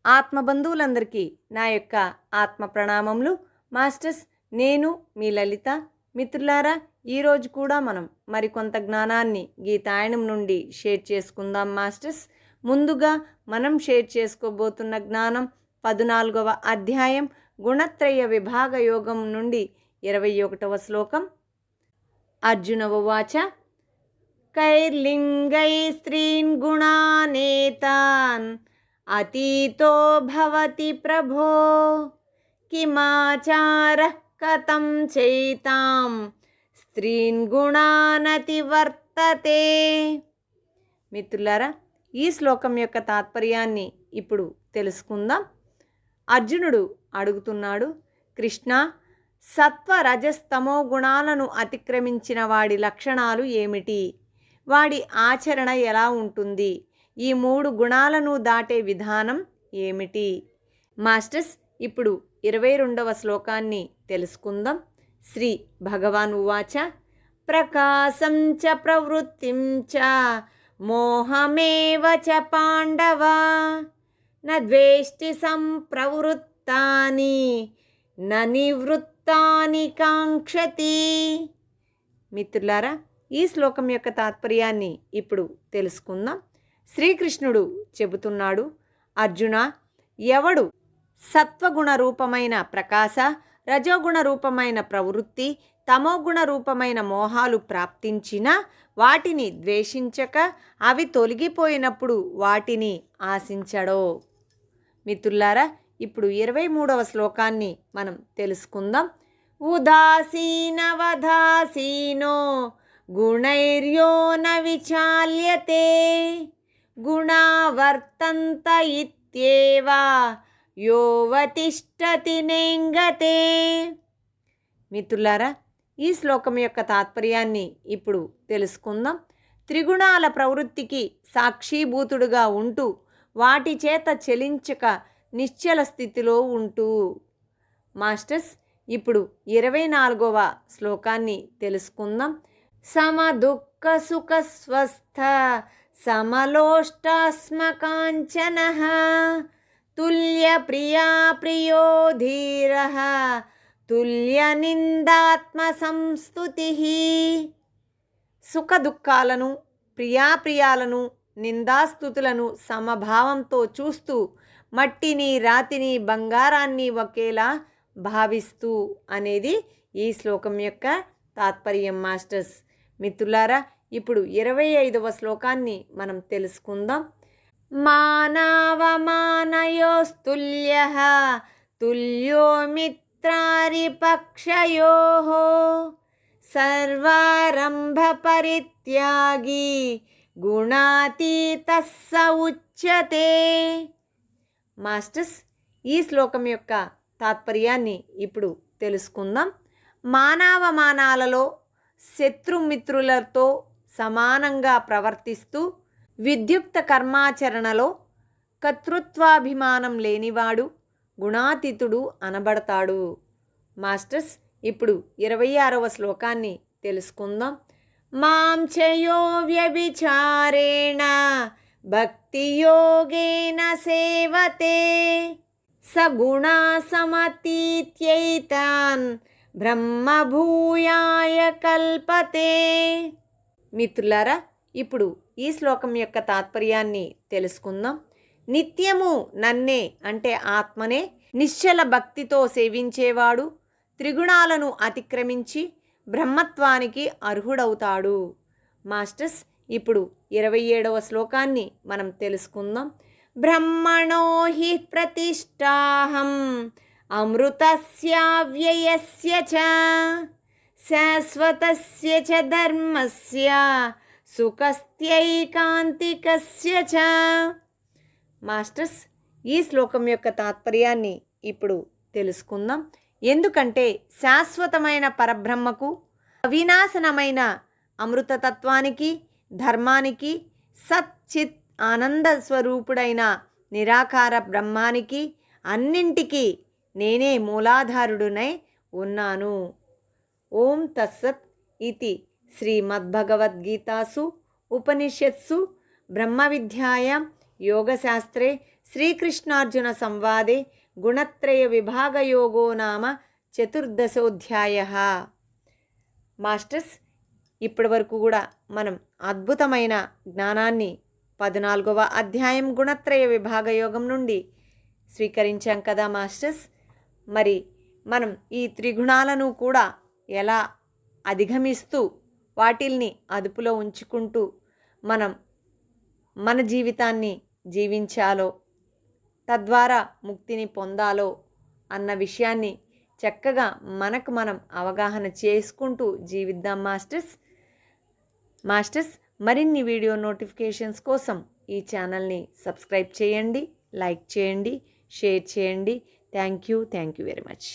ఆత్మబంధువులందరికీ నా యొక్క ఆత్మ ప్రణామములు. మాస్టర్స్, నేను మీ లలిత. మిత్రులారా, ఈరోజు కూడా మనం మరికొంత జ్ఞానాన్ని గీతాయనం నుండి షేర్ చేసుకుందాం మాస్టర్స్. ముందుగా మనం షేర్ చేసుకోబోతున్న జ్ఞానం 14వ అధ్యాయం గుణత్రయ విభాగ యోగం నుండి 21వ శ్లోకం. అర్జున ఉవాచ కైర్లింగై స్త్రీన్ గుణానేతాన్ అతీతో భవతి ప్రభో కిమాచారః కథం చైతాం స్త్రీన్ గుణానతి వర్తతే. మిత్రులారా, ఈ శ్లోకం యొక్క తాత్పర్యాన్ని ఇప్పుడు తెలుసుకుందాం. అర్జునుడు అడుగుతున్నాడు, కృష్ణ, సత్వ రజస్తమో గుణాలను అతిక్రమించిన వాడి లక్షణాలు ఏమిటి? వాడి ఆచరణ ఎలా ఉంటుంది? ఈ 3 గుణాలను దాటే విధానం ఏమిటి? మాస్టర్స్, ఇప్పుడు 22వ శ్లోకాన్ని తెలుసుకుందాం. శ్రీ భగవాన్ ఉవాచ ప్రకాశం చ ప్రవృత్తిం చ మోహమేవ చ పాండవ న ద్వేష్టి సంప్రవృత్తాని న నివృత్తాని కాంక్షతి. మిత్రులారా, ఈ శ్లోకం యొక్క తాత్పర్యాన్ని ఇప్పుడు తెలుసుకుందాం. శ్రీకృష్ణుడు చెబుతున్నాడు, అర్జున, ఎవడు సత్వగుణ రూపమైన ప్రకాశ, రజోగుణ రూపమైన ప్రవృత్తి, తమోగుణ రూపమైన మోహాలు ప్రాప్తించినా వాటిని ద్వేషించక అవి తొలగిపోయినప్పుడు వాటిని ఆశించడో. మిత్రులారా, ఇప్పుడు 23వ శ్లోకాన్ని మనం తెలుసుకుందాం. ఉదాసీనవదాసీనో గుణైర్యో న విచాల్యతే గుణా వర్తంత ఇత్యేవ యోవతిష్టతి నేంగతే. మిత్రులారా, ఈ శ్లోకం యొక్క తాత్పర్యాన్ని ఇప్పుడు తెలుసుకుందాం. త్రిగుణాల ప్రవృత్తికి సాక్షీభూతుడుగా ఉంటూ వాటి చేత చలించక నిశ్చల స్థితిలో ఉంటూ. మాస్టర్స్, ఇప్పుడు 24వ శ్లోకాన్ని తెలుసుకుందాం. సమదుఃఖ సుఖ స్వస్థ సమలోష్టాస్మకాంచనః తుల్య ప్రియా ప్రియో ధీరః తుల్య నిందాత్మ సంస్తుతిః. సుఖ దుఃఖాలను, ప్రియాప్రియాలను, నిందాస్తుతులను సమభావంతో చూస్తూ మట్టిని, రాతిని, బంగారాన్ని ఒకేలా భావిస్తూ అనేది ఈ శ్లోకం యొక్క తాత్పర్యం మాస్టర్స్. మిత్రులారా, ఇప్పుడు 25వ శ్లోకాన్ని మనం తెలుసుకుందాం. మానవమానయోస్తుల్యః తుల్యో మిత్రారిపక్షయోః సర్వారంభ పరిత్యాగి గుణాతీతః స ఉచ్యతే. మాస్టర్స్, ఈ శ్లోకం యొక్క తాత్పర్యాన్ని ఇప్పుడు తెలుసుకుందాం. మానవమానాలలో శత్రుమిత్రులతో సమానంగా ప్రవర్తిస్తూ విద్యుక్త కర్మాచరణలో కర్తృత్వాభిమానం లేనివాడు గుణాతీతుడు అనబడతాడు. మాస్టర్స్, ఇప్పుడు 26వ శ్లోకాన్ని తెలుసుకుందాం. మాం చయో వ్యభిచారేణ భక్తియోగేన సేవతే సగుణా సమతీత్యైతాన్ బ్రహ్మభూయాయ కల్పతే. మిత్రులారా, ఇప్పుడు ఈ శ్లోకం యొక్క తాత్పర్యాన్ని తెలుసుకుందాం. నిత్యము నన్నే అంటే ఆత్మనే నిశ్చల భక్తితో సేవించేవాడు త్రిగుణాలను అతిక్రమించి బ్రహ్మత్వానికి అర్హుడవుతాడు. మాస్టర్స్, ఇప్పుడు 27వ శ్లోకాన్ని మనం తెలుసుకుందాం. బ్రహ్మణో హి ప్రతిష్టాహం అమృతస్యావ్యయస్య చ శాశ్వతస్య చ ధర్మస్య సుఖస్థైకాంతికస్య చ. మాస్టర్స్, ఈ శ్లోకం యొక్క తాత్పర్యాన్ని ఇప్పుడు తెలుసుకుందాం. ఎందుకంటే శాశ్వతమైన పరబ్రహ్మకు, అవినాశనమైన అమృతతత్వానికి, ధర్మానికి, సచ్చిత్ ఆనంద స్వరూపుడైన నిరాకార బ్రహ్మానికి అన్నింటికీ నేనే మూలాధారుడునై ఉన్నాను. ఓం తత్సత్ ఇతి శ్రీమద్భగవద్గీతాసు ఉపనిషత్సు బ్రహ్మ విద్యాయాం యోగశాస్త్రే శ్రీకృష్ణార్జున సంవాదే గుణత్రయ విభాగయోగో నామ చతుర్దశోధ్యాయః. మాస్టర్స్, ఇప్పటి వరకు కూడా మనం అద్భుతమైన జ్ఞానాన్ని 14వ అధ్యాయం గుణత్రయ విభాగ యోగం నుండి స్వీకరించాం కదా మాస్టర్స్. మరి మనం ఈ త్రిగుణాలను కూడా ఎలా అధిగమిస్తూ వాటిల్ని అదుపులో ఉంచుకుంటూ మనం మన జీవితాన్ని జీవించాలో, తద్వారా ముక్తిని పొందాలో అన్న విషయాన్ని చక్కగా మనకు మనం అవగాహన చేసుకుంటూ జీవిద్దాం మాస్టర్స్. మరిన్ని వీడియో నోటిఫికేషన్స్ కోసం ఈ ఛానల్ని సబ్స్క్రైబ్ చేయండి, లైక్ చేయండి, షేర్ చేయండి. Thank you very much.